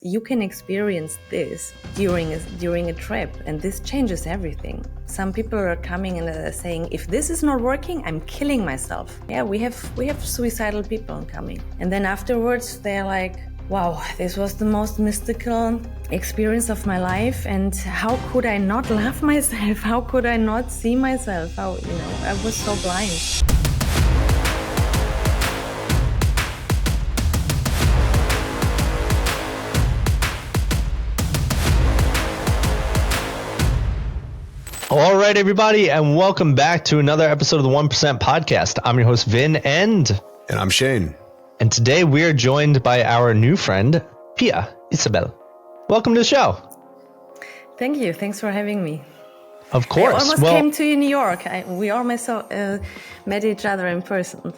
You can experience this during a trip, and this changes everything. Some people are coming and saying, if this is not working, I'm killing myself. Yeah, we have suicidal people coming. And then afterwards, they're like, wow, this was the most mystical experience of my life, and how could I not love myself? How could I not see myself? I was so blind. All right, everybody, and welcome back to another episode of the 1% Podcast. I'm your host, Vin, and I'm Shane. And today we are joined by our new friend, Pia Isabel. Welcome to the show. Thank you. Thanks for having me. Of course. I almost came to New York. We almost met each other in person.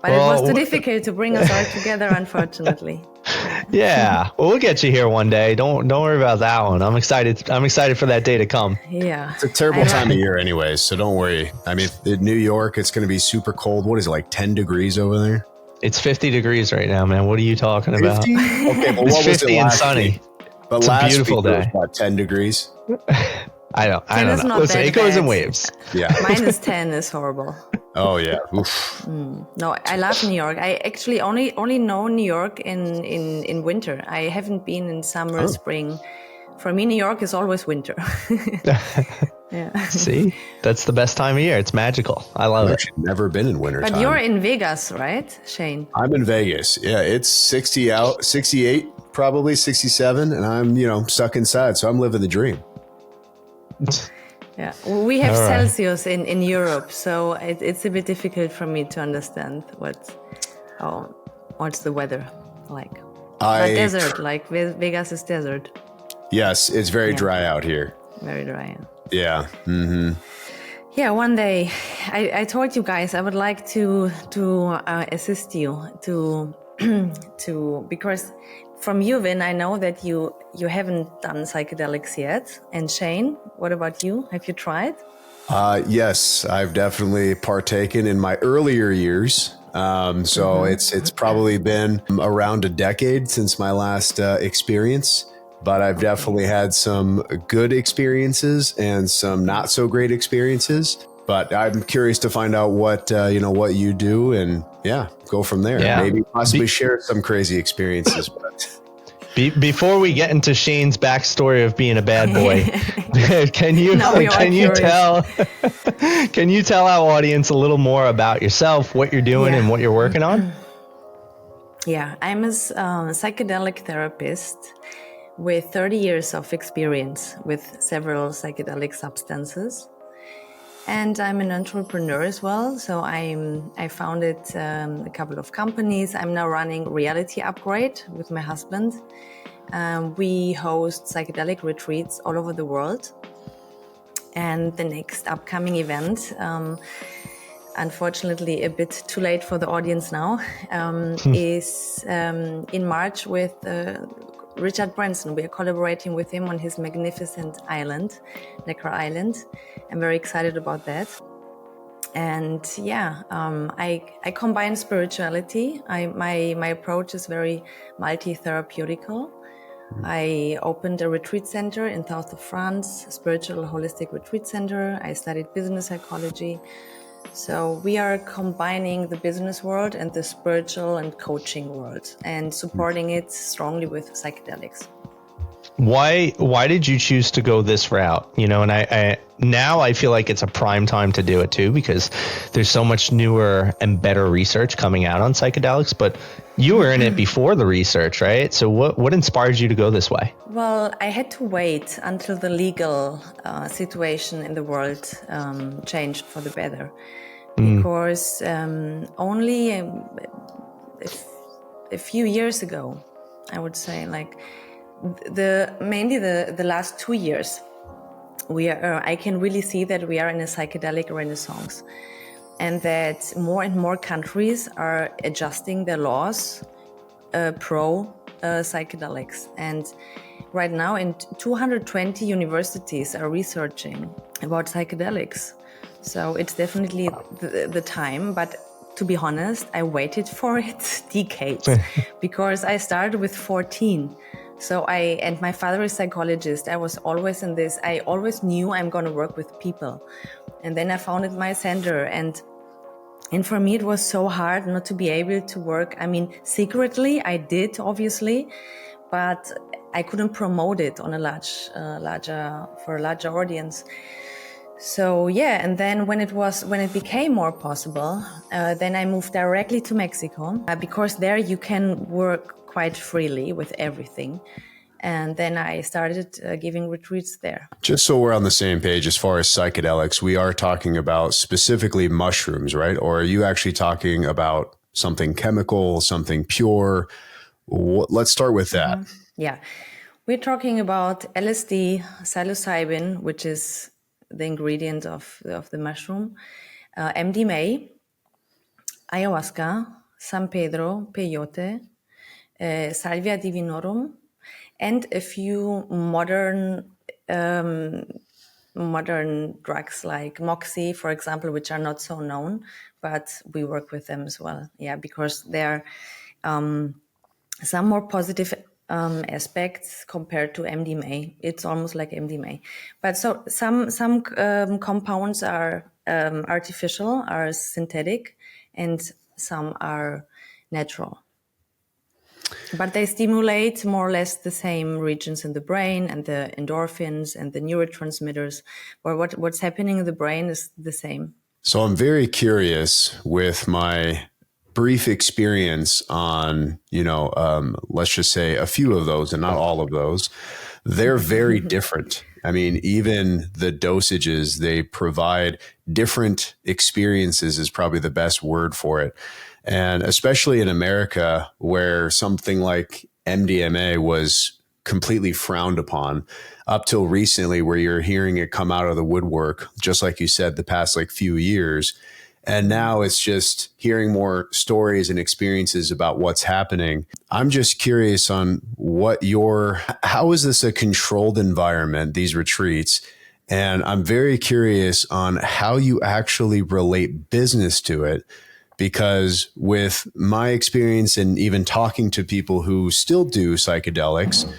But it was too difficult to bring us all together, unfortunately. Yeah, well, we'll get you here one day. Don't worry about that one. I'm excited for that day to come. Yeah, it's a terrible time of year, anyways. So don't worry. I mean, in New York, it's going to be super cold. What is it, like 10 degrees over there? It's 50 degrees right now, man. What are you talking about? 50? Okay, well, it's what 50 was it and sunny. Week? But it's last a beautiful week day. It was about 10 degrees. I don't know. Listen, it goes in waves. Yeah. Minus 10 is horrible. Oh yeah. Oof. No, I love New York. I actually only know New York in winter. I haven't been in summer, or spring. For me, New York is always winter. Yeah. See, that's the best time of year. It's magical. I love it. I've never been in winter. But you're in Vegas, right, Shane? I'm in Vegas. Yeah, it's 60 out, 68, probably 67, and I'm stuck inside. So I'm living the dream. Yeah, we have Celsius in Europe, so it's a bit difficult for me to understand what's the weather like. But desert, like Vegas is desert. Yes, it's very dry out here. Very dry. Yeah. Mm-hmm. Yeah, one day I told you guys I would like to assist you to because from you, Vin, I know that you haven't done psychedelics yet. And Shane, what about you? Have you tried? Yes, I've definitely partaken in my earlier years. It's probably been around a decade since my last experience. But I've definitely had some good experiences and some not so great experiences. But I'm curious to find out what you do, and go from there. Yeah. Maybe possibly share some crazy experiences. But before we get into Shane's backstory of being a bad boy, can you tell our audience a little more about yourself, what you're doing, and what you're working on? Yeah, I'm a psychedelic therapist with 30 years of experience with several psychedelic substances. And I'm an entrepreneur as well. So I founded a couple of companies. I'm now running Reality Upgrade with my husband. We host psychedelic retreats all over the world. And the next upcoming event, unfortunately a bit too late for the audience now, is in March with Richard Branson. We are collaborating with him on his magnificent island, Necker Island. I'm very excited about that. And I combine spirituality. My approach is very multi-therapeutical. I opened a retreat center in south of France, a spiritual holistic retreat center. I studied business psychology. So we are combining the business world and the spiritual and coaching world and supporting it strongly with psychedelics. Why did you choose to go this route? And I feel like it's a prime time to do it too, because there's so much newer and better research coming out on psychedelics, but you were in it before the research, right? So what inspired you to go this way? Well, I had to wait until the legal situation in the world changed for the better, because only a few years ago, I would say, like mainly the last 2 years, I can really see that we are in a psychedelic renaissance, and that more and more countries are adjusting their laws pro psychedelics. And right now, 220 universities are researching about psychedelics. So it's definitely the time. But to be honest, I waited for it decades because I started with 14. So and my father is psychologist. I was always in this, I always knew I'm going to work with people. And then I founded my center, and for me, it was so hard not to be able to work. I mean, secretly, I did, obviously, but I couldn't promote it on a for a larger audience. So yeah, and then when it became more possible, then I moved directly to Mexico because there you can work quite freely with everything. And then I started giving retreats there. Just so we're on the same page, as far as psychedelics, we are talking about specifically mushrooms, right? Or are you actually talking about something chemical, something pure? Let's start with that. Mm-hmm. Yeah. We're talking about LSD, psilocybin, which is the ingredient of the mushroom, MDMA, Ayahuasca, San Pedro, peyote, Salvia divinorum, and a few modern drugs like Moxie, for example, which are not so known, but we work with them as well. Yeah, because they're some more positive aspects compared to MDMA. It's almost like MDMA, but so some compounds are artificial, are synthetic, and some are natural. But they stimulate more or less the same regions in the brain, and the endorphins and the neurotransmitters, or what's happening in the brain is the same. So I'm very curious, with my brief experience on, let's just say a few of those and not all of those, they're very different. I mean, even the dosages they provide, different experiences is probably the best word for it. And especially in America, where something like MDMA was completely frowned upon up till recently, where you're hearing it come out of the woodwork, just like you said, the past few years. And now it's just hearing more stories and experiences about what's happening. I'm just curious on how is this a controlled environment, these retreats? And I'm very curious on how you actually relate business to it. Because with my experience and even talking to people who still do psychedelics,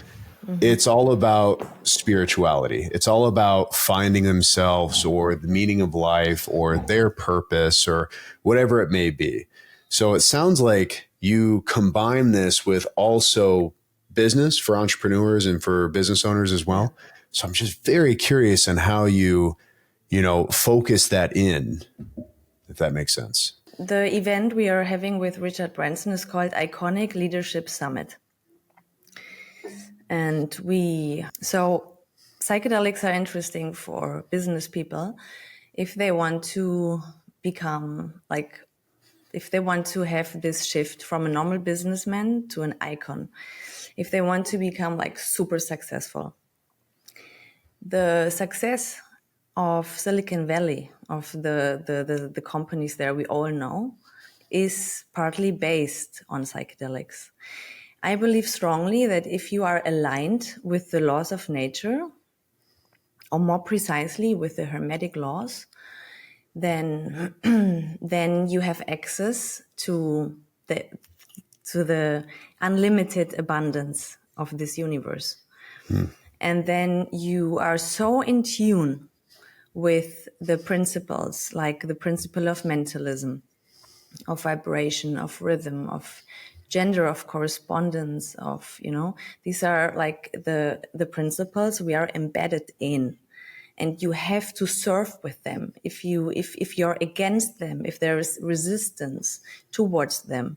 it's all about spirituality. It's all about finding themselves or the meaning of life or their purpose or whatever it may be. So it sounds like you combine this with also business for entrepreneurs and for business owners as well. So I'm just very curious on how you focus that in, if that makes sense. The event we are having with Richard Branson is called Iconic Leadership Summit. And so psychedelics are interesting for business people if they want to become if they want to have this shift from a normal businessman to an icon, if they want to become super successful. The success of Silicon Valley, of the companies there we all know, is partly based on psychedelics. I believe strongly that if you are aligned with the laws of nature, or more precisely with the Hermetic laws, then you have access to the unlimited abundance of this universe. And then you are so in tune with the principles, like the principle of mentalism, of vibration, of rhythm, of gender, of correspondence, of, these are the principles we are embedded in. And you have to serve with them. If you're against them, if there is resistance towards them,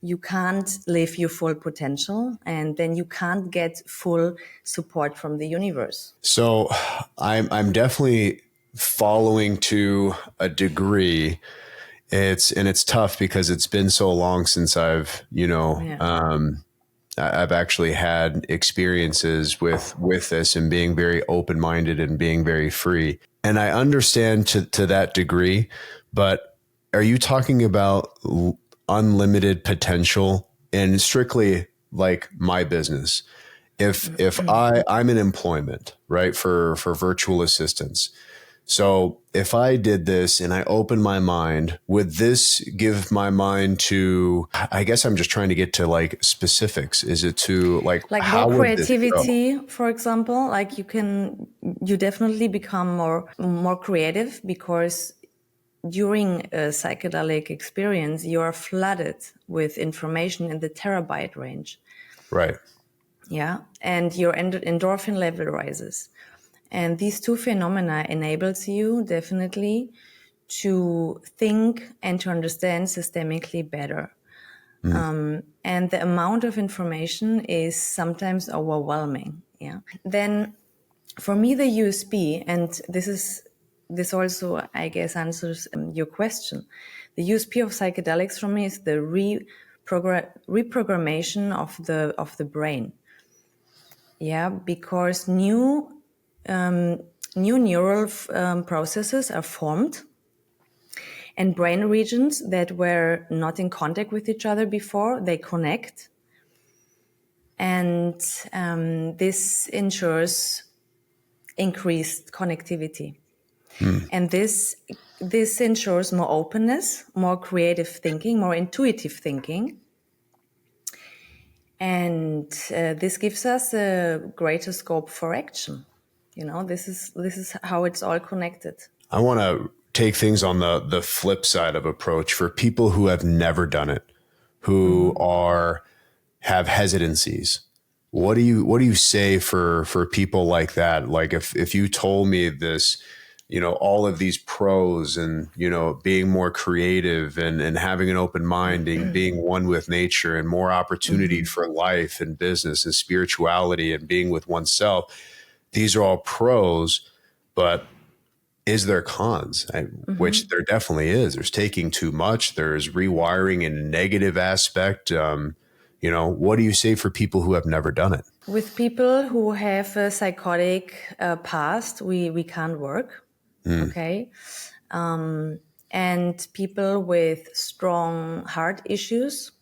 you can't live your full potential, and then you can't get full support from the universe. So I'm definitely following to a degree. It's tough because it's been so long since I've I've actually had experiences with this and being very open-minded and being very free. And I understand to that degree, but are you talking about unlimited potential and strictly like my business? If I'm in employment, right, for virtual assistants, So if I did this and I opened my mind, would this give my mind to, I guess I'm just trying to get to like specifics. Is it to like more how would this go? creativity, for example, like you definitely become more creative, because during a psychedelic experience, you are flooded with information in the terabyte range. Right. Yeah. And your endorphin level rises. And these two phenomena enables you definitely to think and to understand systemically better. And the amount of information is sometimes overwhelming. Yeah. Then for me, the USP, and this also, I guess, answers your question. The USP of psychedelics for me is the reprogrammation of the brain. Yeah, because new neural processes are formed, and brain regions that were not in contact with each other before, they connect. And this ensures increased connectivity. And this ensures more openness, more creative thinking, more intuitive thinking. And this gives us a greater scope for action. You know, this is how it's all connected. I want to take things on the flip side of approach for people who have never done it, who have hesitancies. What do you say for people like that? Like if you told me this, all of these pros and, being more creative and having an open mind and being one with nature and more opportunity for life and business and spirituality and being with oneself, these are all pros, but is there cons? Which there definitely is. There's taking too much. There's rewiring in a negative aspect. What do you say for people who have never done it? With people who have a psychotic past, we can't work. Okay. And people with strong heart issues,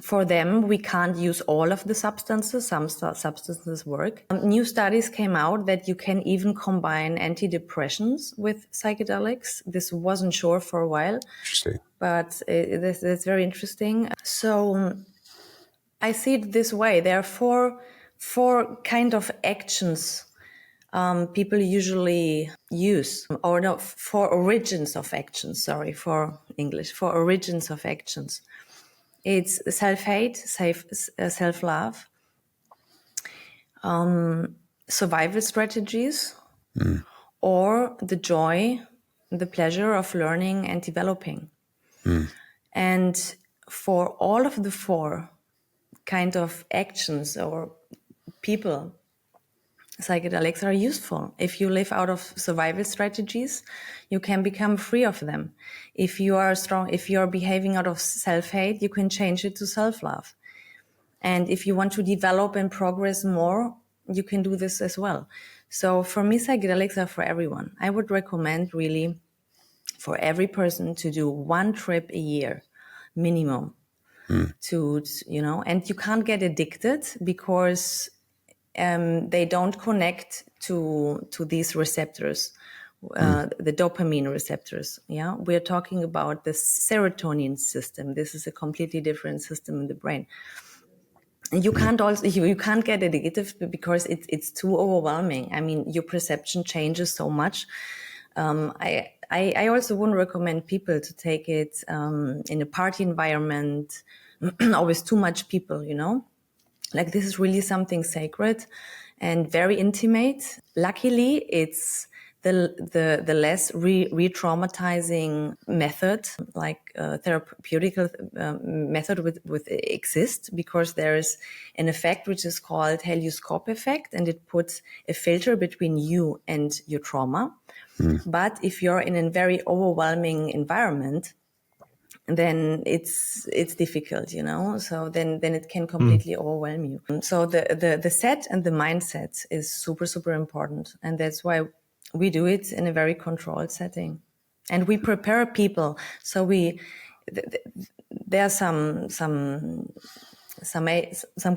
for them, we can't use all of the substances. Some substances work. New studies came out that you can even combine antidepressants with psychedelics. This wasn't sure for a while. Interesting. But that's very interesting. So I see it this way. There are four kind of actions people usually use, or no, four origins of actions. Sorry for English. Four origins of actions. It's self-hate, self-love, survival strategies, or the joy, the pleasure of learning and developing. And for all of the four kind of actions or people, psychedelics are useful. If you live out of survival strategies, you can become free of them. If you are behaving out of self-hate, you can change it to self-love. And if you want to develop and progress more, you can do this as well. So for me, psychedelics are for everyone. I would recommend really for every person to do one trip a year, minimum. And you can't get addicted because they don't connect to these receptors, the dopamine receptors. Yeah, we're talking about the serotonin system. This is a completely different system in the brain. And you can't you can't get addictive because it's too overwhelming. I mean, your perception changes so much. I also wouldn't recommend people to take it in a party environment, always too much people, Like this is really something sacred and very intimate. Luckily, it's the less re-traumatizing method, like therapeutical method with exist, because there is an effect which is called helioscope effect, and it puts a filter between you and your trauma. But if you're in a very overwhelming environment, then it's difficult, so then it can completely overwhelm you. So the set and the mindset is super, super important, and that's why we do it in a very controlled setting, and we prepare people. So there are some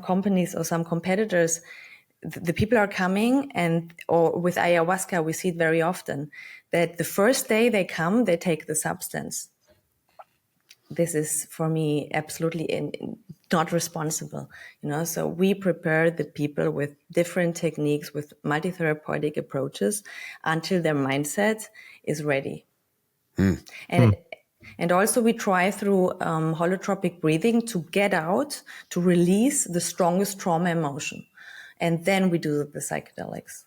companies or some competitors, the people are coming, or with ayahuasca, we see it very often, that the first day they come, they take the substance. This is for me absolutely not responsible, so we prepare the people with different techniques, with multi-therapeutic approaches until their mindset is ready. And also we try through holotropic breathing to get out, to release the strongest trauma emotion. And then we do the psychedelics.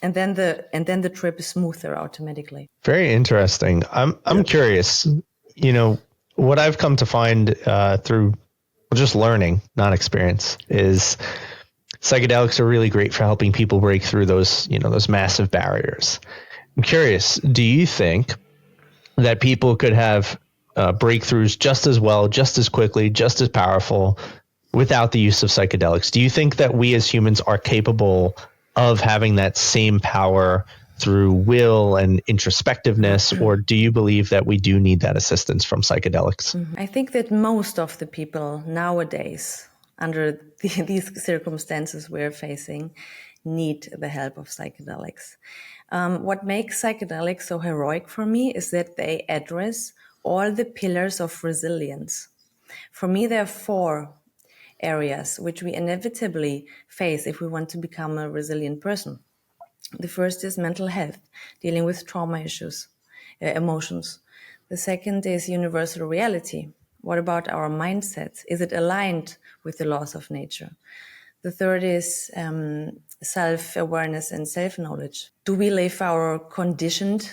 And then the trip is smoother automatically. Very interesting. I'm curious, what I've come to find through just learning, not experience, is psychedelics are really great for helping people break through those massive barriers. I'm curious, do you think that people could have breakthroughs just as well, just as quickly, just as powerful without the use of psychedelics? Do you think that we as humans are capable of having that same power through will and introspectiveness, or do you believe that we do need that assistance from psychedelics? I think that most of the people nowadays, under these circumstances we're facing, need the help of psychedelics. What makes psychedelics so heroic for me is that they address all the pillars of resilience. For me, there are 4 areas which we inevitably face if we want to become a resilient person. The first is mental health, dealing with trauma issues, emotions. The second is universal reality. What about our mindset? Is it aligned with the laws of nature? The third is self-awareness and self-knowledge. Do we live our conditioned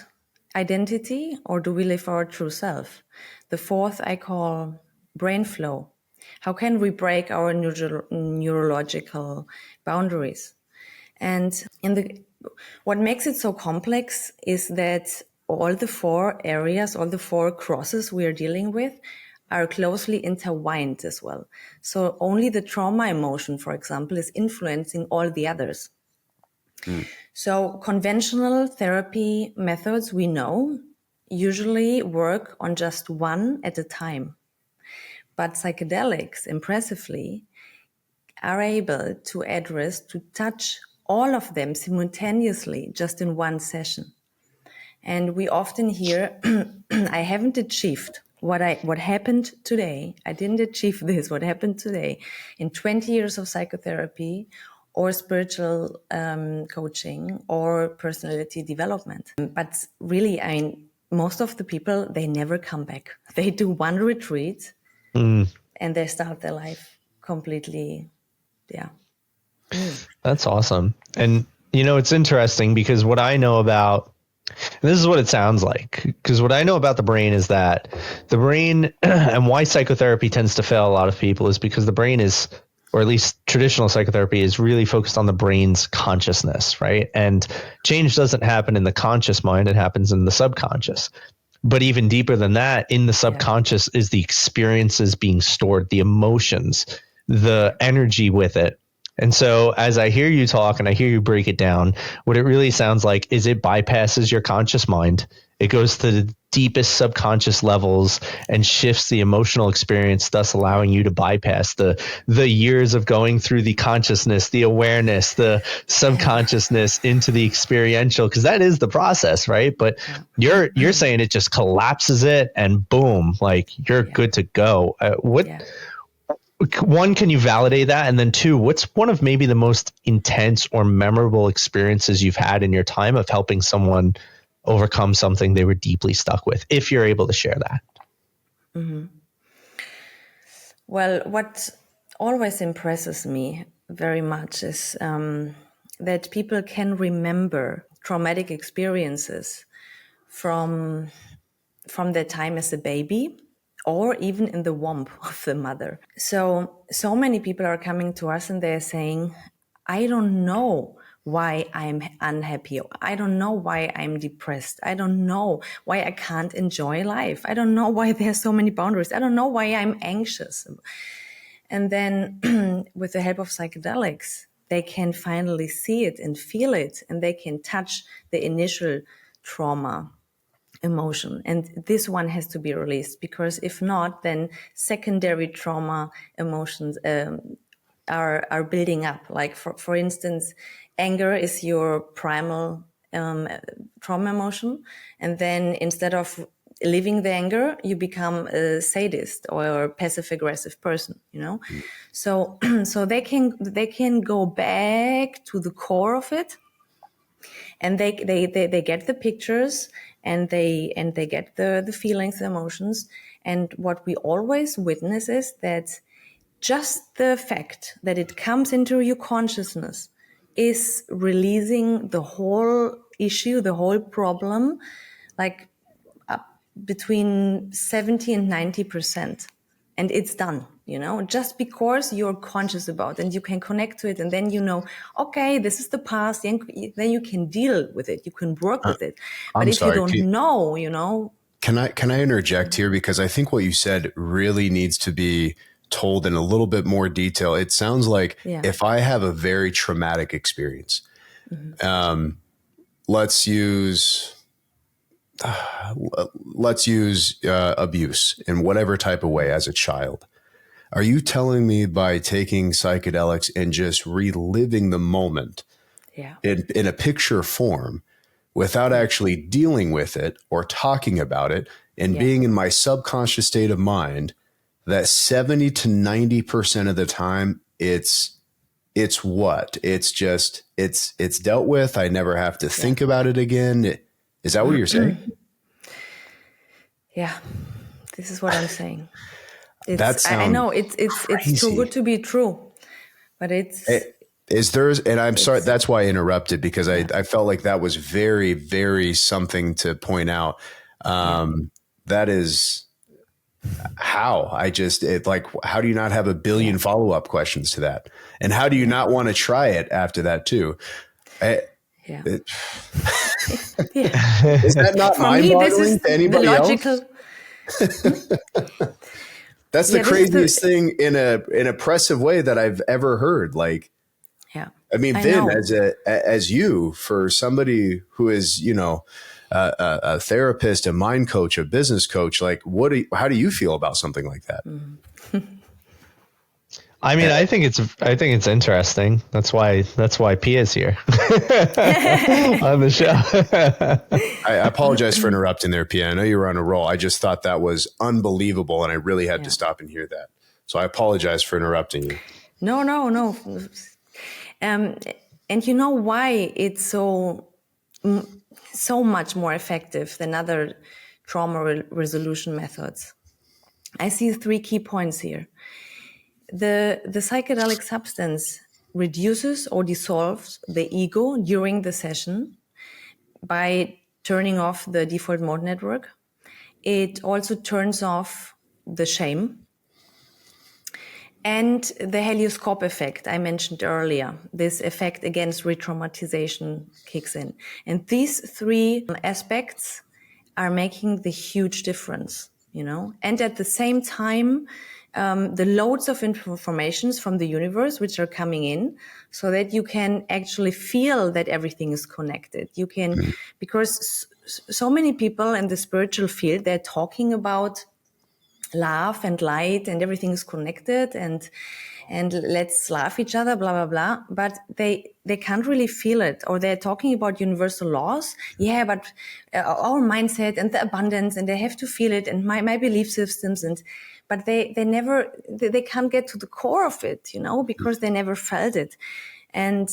identity, or do we live our true self? The fourth I call brain flow. How can we break our neurological boundaries? And what makes it so complex is that all the 4 areas, all the 4 crosses we are dealing with are closely intertwined as well. So only the trauma emotion, for example, is influencing all the others. So conventional therapy methods, we know, usually work on just one at a time. But psychedelics, impressively, are able to touch all of them simultaneously just in one session. And we often hear, I haven't achieved what happened today. I didn't achieve this, what happened today in 20 years of psychotherapy or spiritual coaching or personality development. But really, most of the people, they never come back. They do one retreat and they start their life completely, That's awesome. And, it's interesting because what I know about, and this is what it sounds like, because what I know about the brain is that the brain and why psychotherapy tends to fail a lot of people is because the brain is, or at least traditional psychotherapy is really focused on the brain's consciousness, right? And change doesn't happen in the conscious mind, it happens in the subconscious. But even deeper than that, in the subconscious is the experiences being stored, the emotions, the energy with it. And so as I hear you talk and I hear you break it down, what it really sounds like is it bypasses your conscious mind. It goes to the deepest subconscious levels and shifts the emotional experience, thus allowing you to bypass the years of going through the consciousness, the awareness, the subconsciousness into the experiential, because that is the process, right? But you're saying it just collapses it and boom, like you're good to go. One, can you validate that? And then 2, what's one of maybe the most intense or memorable experiences you've had in your time of helping someone overcome something they were deeply stuck with, if you're able to share that? Well, what always impresses me very much is that people can remember traumatic experiences from their time as a baby, or even in the womb of the mother. So many people are coming to us and they're saying, I don't know why I'm unhappy. I don't know why I'm depressed. I don't know why I can't enjoy life. I don't know why there's so many boundaries. I don't know why I'm anxious. And then with the help of psychedelics, they can finally see it and feel it, and they can touch the initial trauma emotion. And this one has to be released, because if not, then secondary trauma emotions are building up. Like for instance, anger is your primal trauma emotion, and then instead of living the anger, you become a sadist or a passive aggressive person, you know. So so they can go back to the core of it, and they get the pictures, and they get the feelings, the emotions. And what we always witness is that just the fact that it comes into your consciousness is releasing the whole issue, the whole problem, like between 70 and 90%. And it's done, you know, just because you're conscious about it and you can connect to it. And then, you know, okay, this is the past. Then you can deal with it. You can work with it. But I'm if sorry, you don't know, you know. Can I interject here? Because I think what you said really needs to be told in a little bit more detail. It sounds like if I have a very traumatic experience, let's use abuse in whatever type of way as a child. Are you telling me by taking psychedelics and just reliving the moment in a picture form without actually dealing with it or talking about it and being in my subconscious state of mind, that 70 to 90% of the time it's what? It's just, it's dealt with. I never have to think about it again. Is that what you're saying? Yeah, this is what I'm saying. I know it's too good to be true, but and I'm sorry, that's why I interrupted, because I felt like that was very, very something to point out. That is how how do you not have a billion follow-up questions to that? And how do you not want to try it after that too? Is that not mind-boggling to anybody else? That's the craziest thing in an oppressive way that I've ever heard. Like, I mean, Vin, as you, for somebody who is, you know, a therapist, a mind coach, a business coach, like, how do you feel about something like that? I mean, I think it's interesting. That's why Pia's here on the show. I apologize for interrupting there, Pia. I know you were on a roll. I just thought that was unbelievable, and I really had to stop and hear that. So I apologize for interrupting you. No. And you know why it's so much more effective than other trauma resolution methods? I see 3 key points here. The psychedelic substance reduces or dissolves the ego during the session by turning off the default mode network. It also turns off the shame and the helioscope effect I mentioned earlier. This effect against re-traumatization kicks in. And these 3 aspects are making the huge difference, you know. And at the same time, the loads of informations from the universe which are coming in, so that you can actually feel that everything is connected. You can, because so many people in the spiritual field, they're talking about love and light and everything is connected and let's love each other, blah, blah, blah. But they can't really feel it, or they're talking about universal laws. Yeah, but our mindset and the abundance, and they have to feel it, and my belief systems, but they can't get to the core of it, you know, because they never felt it. And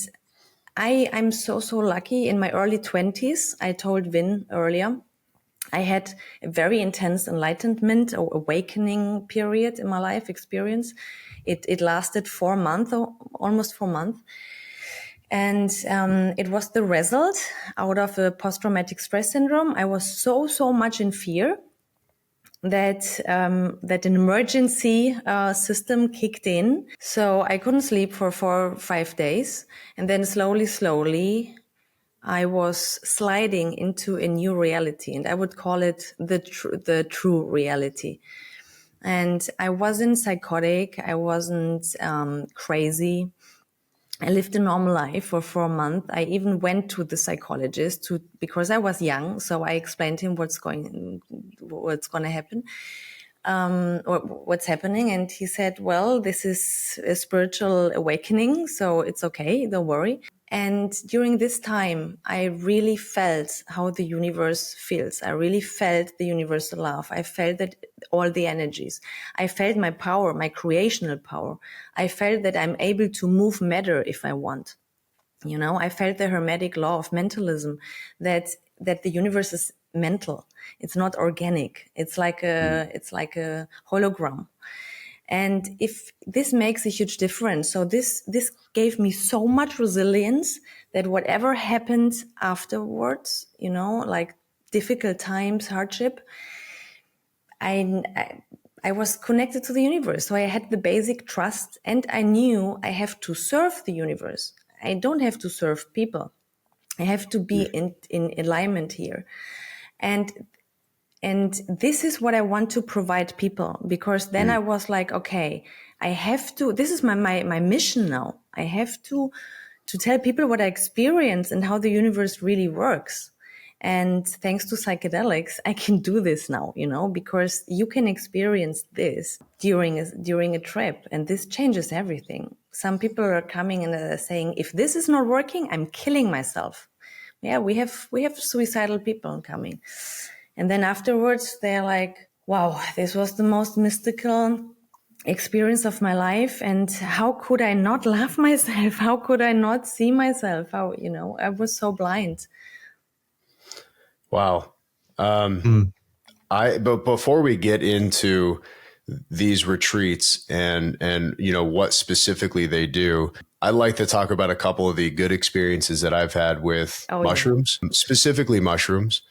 I'm so lucky. In my early 20s, I told Vin earlier, I had a very intense enlightenment or awakening period in my life experience. It lasted 4 months, or almost 4 months. And it was the result out of a post-traumatic stress syndrome. I was so much in fear that an emergency system kicked in. So I couldn't sleep for 4 or 5 days. And then slowly, I was sliding into a new reality, and I would call it the true reality. And I wasn't psychotic. I wasn't crazy. I lived a normal life for 4 months. I even went to the psychologist because I was young. So I explained to him what's going to happen. or what's happening. And he said, well, this is a spiritual awakening, so it's okay, don't worry. And during this time, I really felt how the universe feels. I really felt the universal love. I felt that all the energies. I felt my power, my creational power. I felt that I'm able to move matter if I want. You know, I felt the hermetic law of mentalism, that the universe is mental. It's not organic. It's like a hologram. And if this makes a huge difference, so this gave me so much resilience that whatever happened afterwards, you know, like difficult times, hardship, I was connected to the universe. So I had the basic trust, and I knew I have to serve the universe. I don't have to serve people. I have to be in alignment here. And this is what I want to provide people, because then I was like, okay, I have to, this is my mission now. I have to tell people what I experience and how the universe really works. And thanks to psychedelics, I can do this now, you know, because you can experience this during a trip, and this changes everything. Some people are coming and saying, if this is not working, I'm killing myself. Yeah, we have suicidal people coming. And then afterwards, they're like, wow, this was the most mystical experience of my life. And how could I not love myself? How could I not see myself? How, you know, I was so blind. Wow. But before we get into these retreats and, you know, what specifically they do, I'd like to talk about a couple of the good experiences that I've had with mushrooms, specifically mushrooms.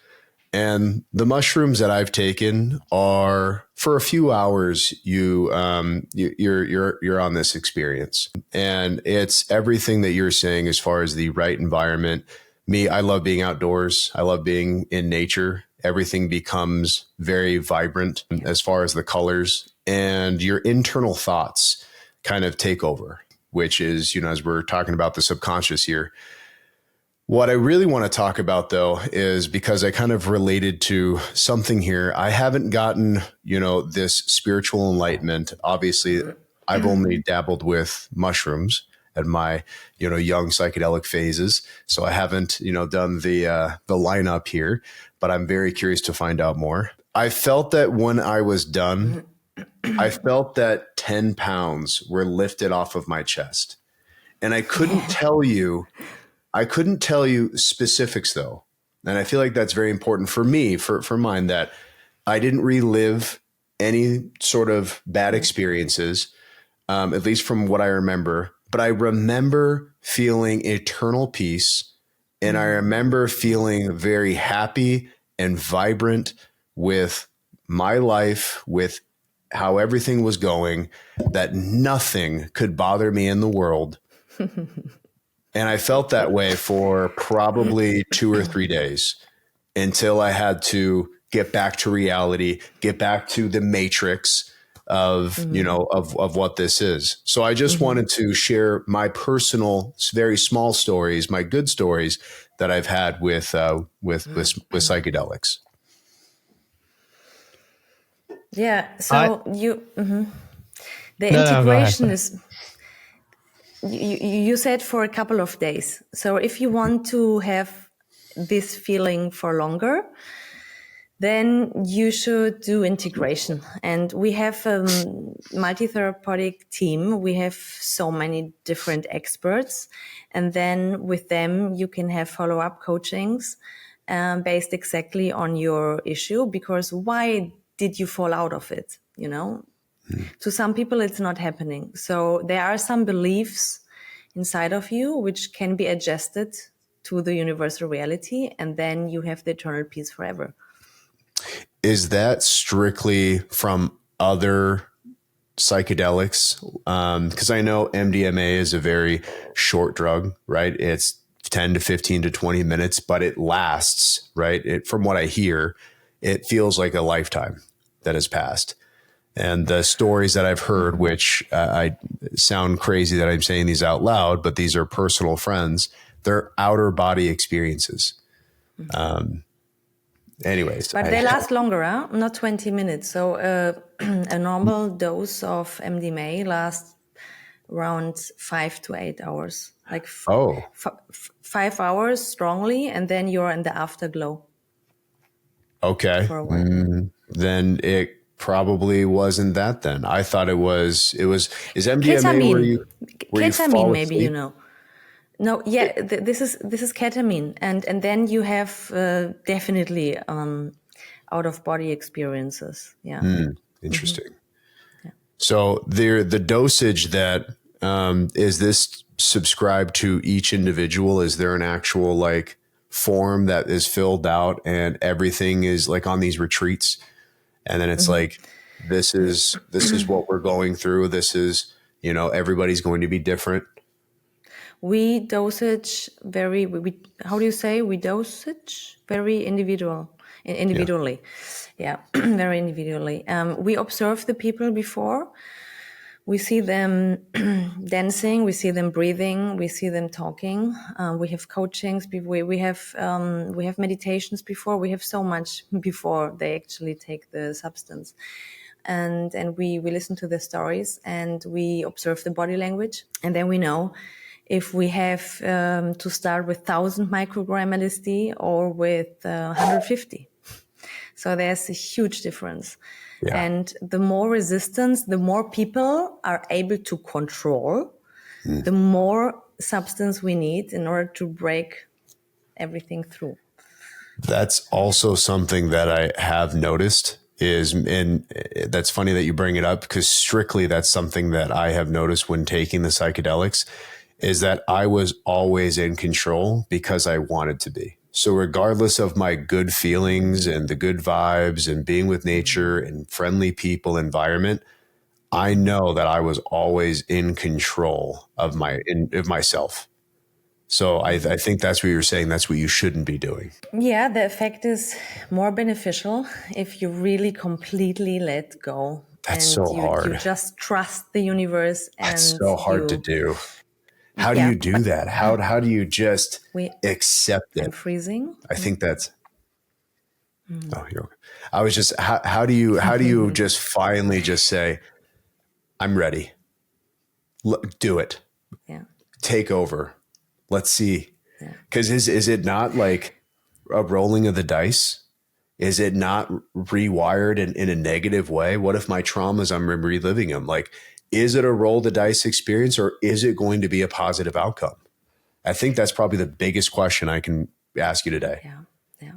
And the mushrooms that I've taken are, for a few hours, you're on this experience, and it's everything that you're saying as far as the right environment. Me, I love being outdoors. I love being in nature. Everything becomes very vibrant as far as the colors, and your internal thoughts kind of take over, which is, you know, as we're talking about the subconscious here. What I really want to talk about, though, is because I kind of related to something here. I haven't gotten, you know, this spiritual enlightenment. Obviously, I've only dabbled with mushrooms at my, you know, young psychedelic phases. So I haven't, you know, done the lineup here, but I'm very curious to find out more. I felt that when I was done, I felt that 10 pounds were lifted off of my chest. And I couldn't tell you specifics, though. And I feel like that's very important for me, for mine, that I didn't relive any sort of bad experiences, at least from what I remember. But I remember feeling eternal peace. And I remember feeling very happy and vibrant with my life, with how everything was going, that nothing could bother me in the world. And I felt that way for probably 2 or 3 days until I had to get back to reality, get back to the matrix of, you know, of what this is. So I just wanted to share my personal, very small stories, my good stories that I've had with psychedelics. Yeah. So the integration is, you said for a couple of days. So if you want to have this feeling for longer, then you should do integration. And we have a multi-therapeutic team. We have so many different experts. And then with them, you can have follow-up coachings based exactly on your issue. Because why did you fall out of it? You know? To some people, it's not happening. So there are some beliefs inside of you which can be adjusted to the universal reality, and then you have the eternal peace forever. Is that strictly from other psychedelics? Because I know MDMA is a very short drug, right? It's 10 to 15 to 20 minutes, but it lasts, right? From what I hear, it feels like a lifetime that has passed. And the stories that I've heard, which I sound crazy that I'm saying these out loud, but these are personal friends, they're outer body experiences. Anyways, But they last longer, huh? Not 20 minutes. So a normal dose of MDMA lasts around 5 to 8 hours. Like 5 hours strongly, and then you're in the afterglow. Okay. For a while. Then it probably wasn't that then. I thought it was, is MDMA Ketamine. where you Ketamine, fall maybe, asleep? you know. No, yeah, this is ketamine. And then you have definitely out of body experiences. Yeah. Interesting. So the dosage that, is this subscribed to each individual? Is there an actual like form that is filled out and everything is like on these retreats? And then it's like, this is what we're going through. This is, everybody's going to be different. We dosage very, how do you say? We dosage very individually. Yeah, very individually. We observe the people before. We see them dancing, we see them breathing, we see them talking. We have coachings, we have meditations before. We have so much before they actually take the substance. And we listen to the stories and we observe the body language. And then we know if we have to start with 1,000 microgram LSD or with 150. So there's a huge difference. Yeah. And the more resistance, the more people are able to control, the more substance we need in order to break everything through. That's also something that I have noticed and that's funny that you bring it up, because strictly that's something that I have noticed when taking the psychedelics, is that I was always in control because I wanted to be. So regardless of my good feelings and the good vibes and being with nature and friendly people environment, I know that I was always in control of myself. So I think that's what you're saying. That's what you shouldn't be doing. Yeah, the effect is more beneficial if you really completely let go. That's so hard. You just trust the universe. And that's so hard to do. How do you do that? How do you just accept it? I'm freezing. I think that's. Oh, you're okay. I was just. How do you just finally just say, I'm ready. Do it. Yeah. Take over. Let's see. Because is it not like a rolling of the dice? Is it not rewired in a negative way? What if my traumas, I'm reliving them? Like, is it a roll the dice experience, or is it going to be a positive outcome? I think that's probably the biggest question I can ask you today. Yeah.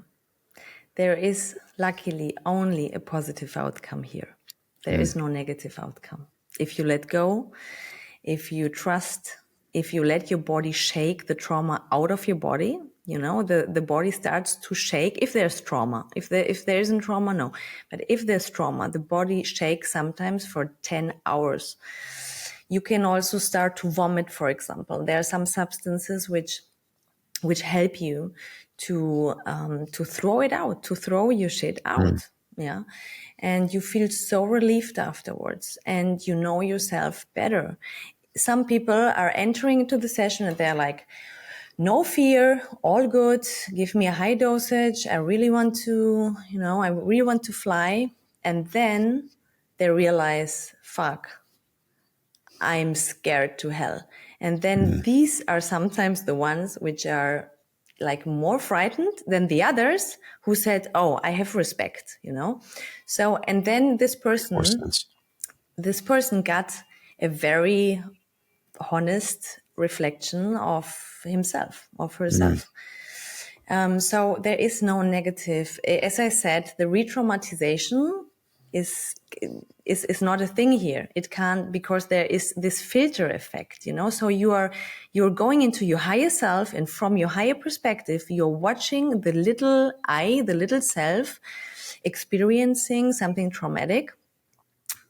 There is luckily only a positive outcome here. There is no negative outcome. If you let go, if you trust, if you let your body shake the trauma out of your body, the body starts to shake if there's trauma. If there isn't trauma, no. But if there's trauma, the body shakes sometimes for 10 hours. You can also start to vomit, for example. There are some substances which help you to throw it out, to throw your shit out. Yeah. And you feel so relieved afterwards and you know yourself better. Some people are entering into the session and they're like, no fear, all good, give me a high dosage. I really want to fly. And then they realize, fuck, I'm scared to hell. And then these are sometimes the ones which are like more frightened than the others who said, oh, I have respect, So, and then this person got a very honest reflection of himself, of herself. So there is no negative. As I said, the re-traumatization is not a thing here. It can't, because there is this filter effect, So you're going into your higher self, and from your higher perspective, you're watching the little I, the little self, experiencing something traumatic.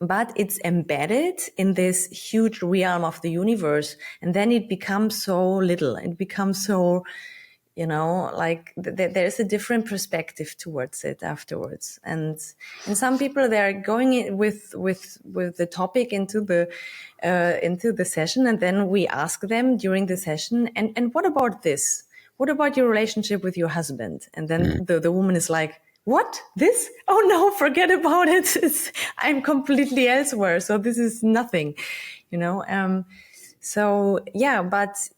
But it's embedded in this huge realm of the universe. And then it becomes so little. It becomes so, like there's a different perspective towards it afterwards. And some people, they're going in with the topic into the session. And then we ask them during the session, and what about this? What about your relationship with your husband? And then the woman is like, what? This? Oh no, forget about it. I'm completely elsewhere. So this is nothing, you know? So yeah, but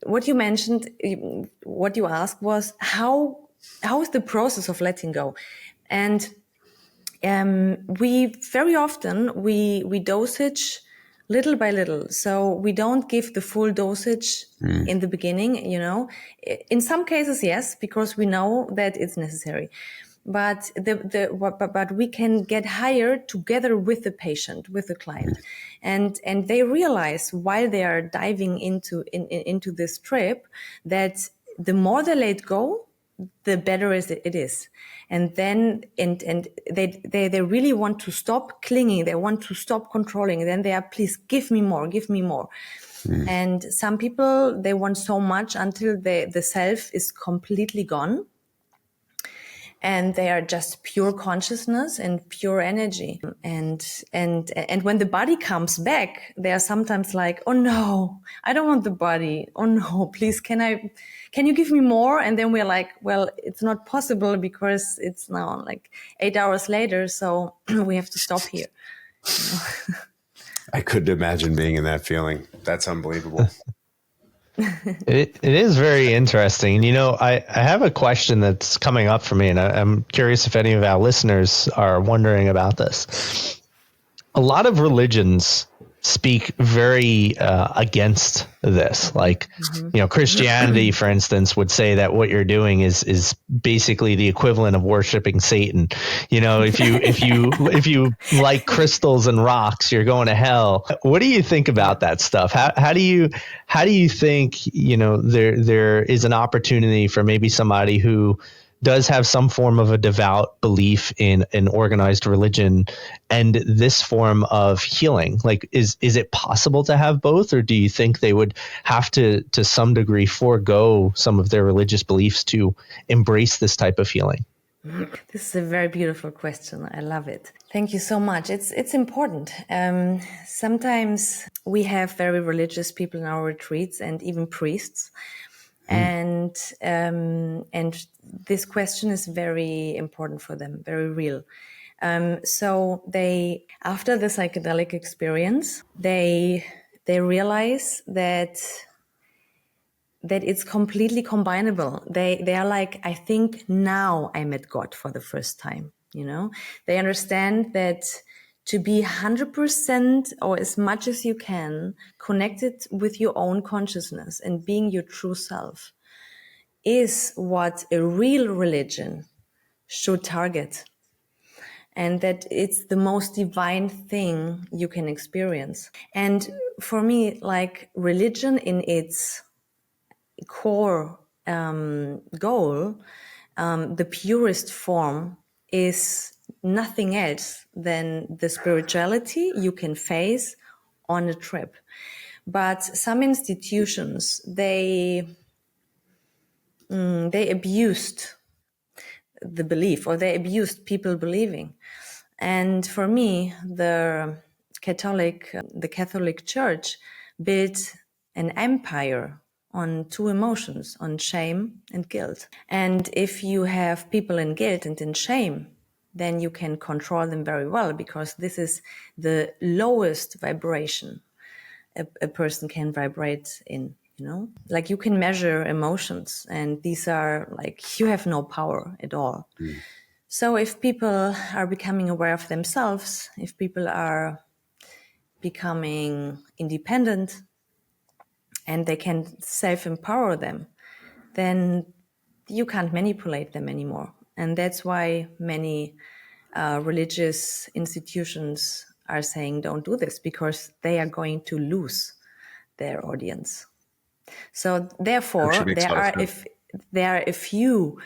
what you mentioned, what you asked was how is the process of letting go? And we very often we dosage little by little. So we don't give the full dosage in the beginning, you know. In some cases, yes, because we know that it's necessary. But but we can get higher together with the patient, with the client, and they realize while they are diving into this trip that the more they let go, the better it is. And then and they really want to stop clinging, they want to stop controlling, then they are, please give me more. And some people, they want so much until the self is completely gone and they are just pure consciousness and pure energy. And when the body comes back, they are sometimes like, oh no, I don't want the body. Oh no, please, can you give me more? And then we're like, well, it's not possible because it's now like 8 hours later. So we have to stop here. You know? I couldn't imagine being in that feeling. That's unbelievable. It is very interesting. You know, I have a question that's coming up for me, and I'm curious if any of our listeners are wondering about this. A lot of religions speak very against this. Like, you know, Christianity, for instance, would say that what you're doing is basically the equivalent of worshiping Satan. You know, if you like crystals and rocks, you're going to hell. What do you think about that stuff? How do you think, you know, there is an opportunity for maybe somebody who does have some form of a devout belief in an organized religion and this form of healing? Like, is it possible to have both, or do you think they would have to some degree forego some of their religious beliefs to embrace this type of healing? This is a very beautiful question. I love it. Thank you so much. It's important. Sometimes we have very religious people in our retreats and even priests. And this question is very important for them, very real. So they, after the psychedelic experience, they realize that it's completely combinable. They are like, I think now I met God for the first time. You know, they understand that to be 100% or as much as you can connected with your own consciousness and being your true self is what a real religion should target. And that it's the most divine thing you can experience. And for me, like, religion in its core goal, the purest form is nothing else than the spirituality you can face on a trip. But some institutions, they abused the belief, or they abused people believing. And for me, the Catholic Church built an empire on two emotions, on shame and guilt. And if you have people in guilt and in shame, then you can control them very well, because this is the lowest vibration a person can vibrate in. You know, like, you can measure emotions, and these are like, you have no power at all. So if people are becoming aware of themselves, if people are becoming independent and they can self-empower them, then you can't manipulate them anymore. And that's why many religious institutions are saying don't do this, because they are going to lose their audience. So therefore, there are a few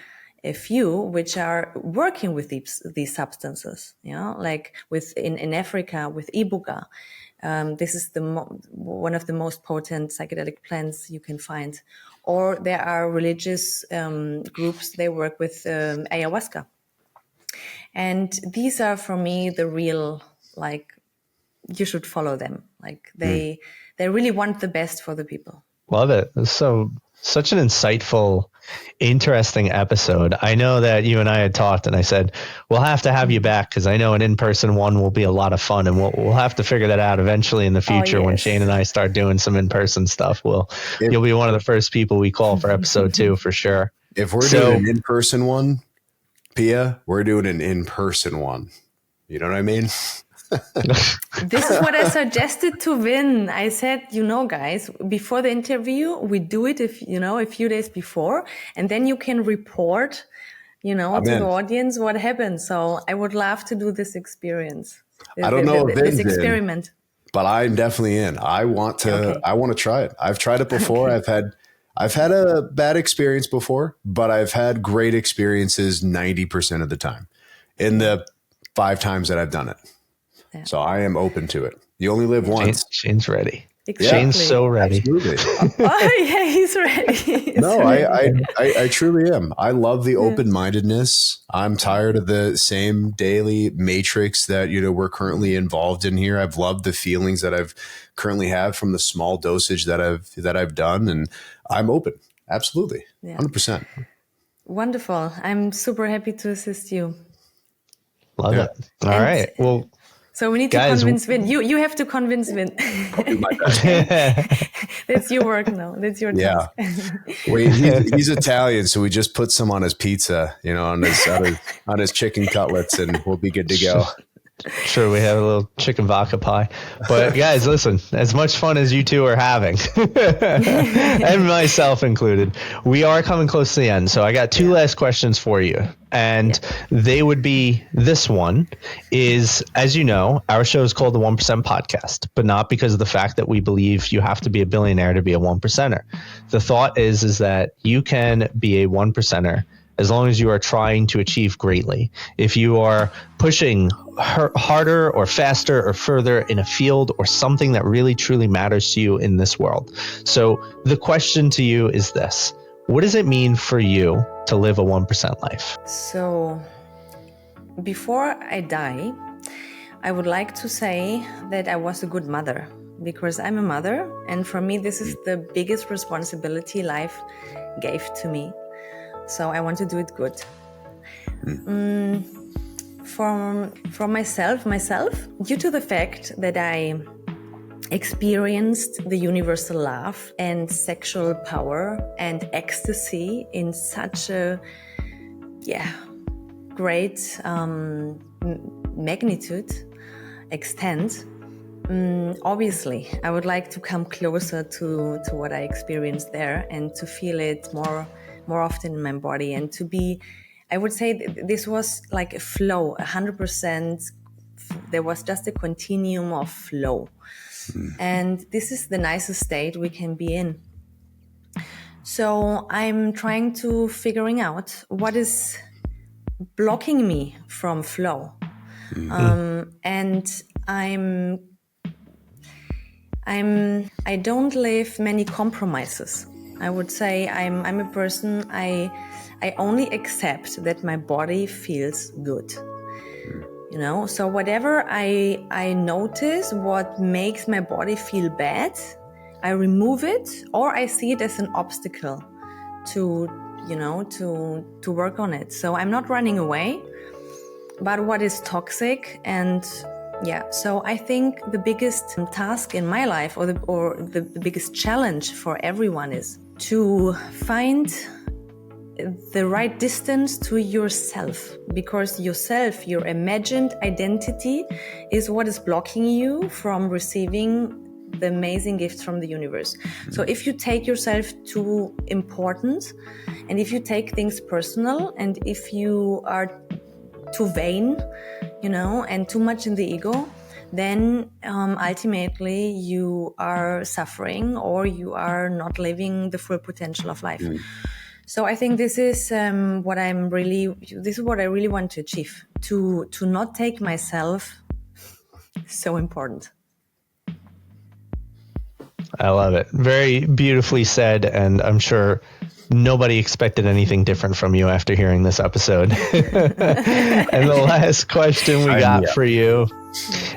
which are working with these substances. You know, like in Africa with iboga. This is one of the most potent psychedelic plants you can find. Or there are religious groups, they work with ayahuasca. And these are, for me, the real, like, you should follow them. Like, they really want the best for the people. Love it. So such an insightful interesting episode. I know that you and I had talked, and I said we'll have to have you back because I know an in-person one will be a lot of fun, and we'll have to figure that out eventually in the future. When Shane and I start doing some in-person stuff. You'll be one of the first people we call for episode 2 for sure. If we're doing an in-person one, Pia, we're doing an in-person one. You know what I mean? This is what I suggested to Vin. I said, guys, before the interview, we do it a few days before, and then you can report, to the audience what happened. So I would love to do this experience. I don't know if Vin's this experiment, but I'm definitely in. I want to try it. I've tried it before. Okay. I've had a bad experience before, but I've had great experiences 90% of the time in the 5 times that I've done it. Yeah. So I am open to it. You only live once. Shane's ready. Exactly. Shane's so ready. Absolutely. Yeah, he's ready. I truly am. I love the open-mindedness. I'm tired of the same daily matrix that, we're currently involved in here. I've loved the feelings that I've currently have from the small dosage that I've done, and I'm open. Absolutely. 100%. Wonderful. I'm super happy to assist you. Love it. All right. Well, so we need to convince Vin. You have to convince Vin. I'll do my best. That's your work now. That's your task. Well, he's Italian, so we just put some on his pizza, on his chicken cutlets, and we'll be good to go. Sure, we have a little chicken vodka pie. But guys, listen, as much fun as you two are having, and myself included, we are coming close to the end. So I got 2 last questions for you. And they would be, this one is, as you know, our show is called the 1% Podcast, but not because of the fact that we believe you have to be a billionaire to be a 1%er. The thought is that you can be a 1%er as long as you are trying to achieve greatly. If you are pushing harder or faster or further in a field or something that really truly matters to you in this world. So the question to you is this: what does it mean for you to live a 1% life? So before I die, I would like to say that I was a good mother, because I'm a mother, and for me this is the biggest responsibility life gave to me. So I want to do it good. For myself, due to the fact that I experienced the universal love and sexual power and ecstasy in such a great magnitude, extent, obviously I would like to come closer to what I experienced there and to feel it more often in my body, and to be, I would say this was like a flow, 100%. There was just a continuum of flow. And this is the nicest state we can be in. So I'm trying to figuring out what is blocking me from flow. And I don't live many compromises. I would say I'm a person, I only accept that my body feels good. So whatever I notice what makes my body feel bad, I remove it, or I see it as an obstacle to work on it. So I'm not running away, but what is toxic, and so I think the biggest task in my life, or the biggest challenge for everyone, is to find the right distance to yourself, because yourself, your imagined identity, is what is blocking you from receiving the amazing gifts from the universe. So if you take yourself too important, and if you take things personal, and if you are too vain, and too much in the ego, then ultimately you are suffering, or you are not living the full potential of life. So I think this is what I really want to achieve, to not take myself so important. I love it. Very beautifully said, and I'm sure nobody expected anything different from you after hearing this episode. And the last question we got for you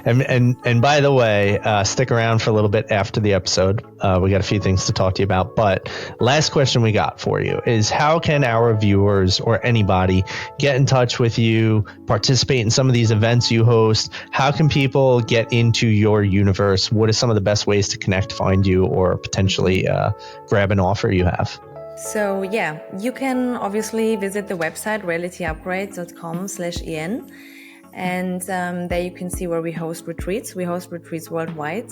And by the way, stick around for a little bit after the episode. We got a few things to talk to you about. But last question we got for you is, how can our viewers or anybody get in touch with you, participate in some of these events you host? How can people get into your universe? What are some of the best ways to connect, find you, or potentially grab an offer you have? So yeah, you can obviously visit the website realityupgrade.com/en. And there you can see where we host retreats. We host retreats worldwide,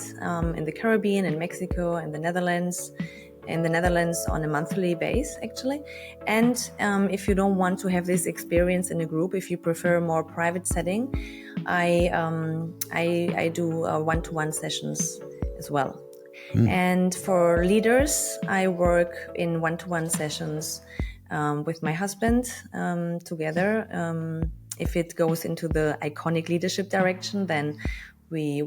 in the Caribbean, in Mexico, in the Netherlands. In the Netherlands on a monthly base, actually. And if you don't want to have this experience in a group, if you prefer a more private setting, I do one-to-one sessions as well. And for leaders, I work in one-to-one sessions with my husband together. If it goes into the iconic leadership direction, then we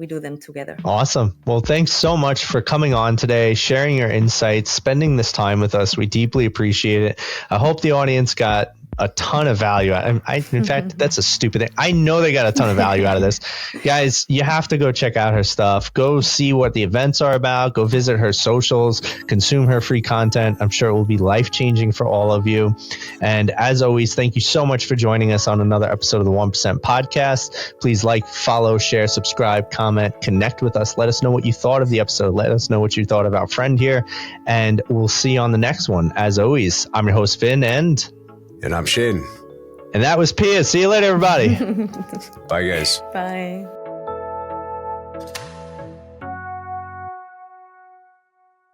do them together. Awesome. Well, thanks so much for coming on today, sharing your insights, spending this time with us. We deeply appreciate it. I hope the audience got a ton of value. In fact, that's a stupid thing. I know they got a ton of value out of this. Guys, you have to go check out her stuff. Go see what the events are about. Go visit her socials. Consume her free content. I'm sure it will be life-changing for all of you. And as always, thank you so much for joining us on another episode of the 1% Podcast. Please like, follow, share, subscribe, comment, connect with us. Let us know what you thought of the episode. Let us know what you thought of our friend here. And we'll see you on the next one. As always, I'm your host, Finn, and I'm Shane. And that was Pia. See you later, everybody. Bye, guys. Bye.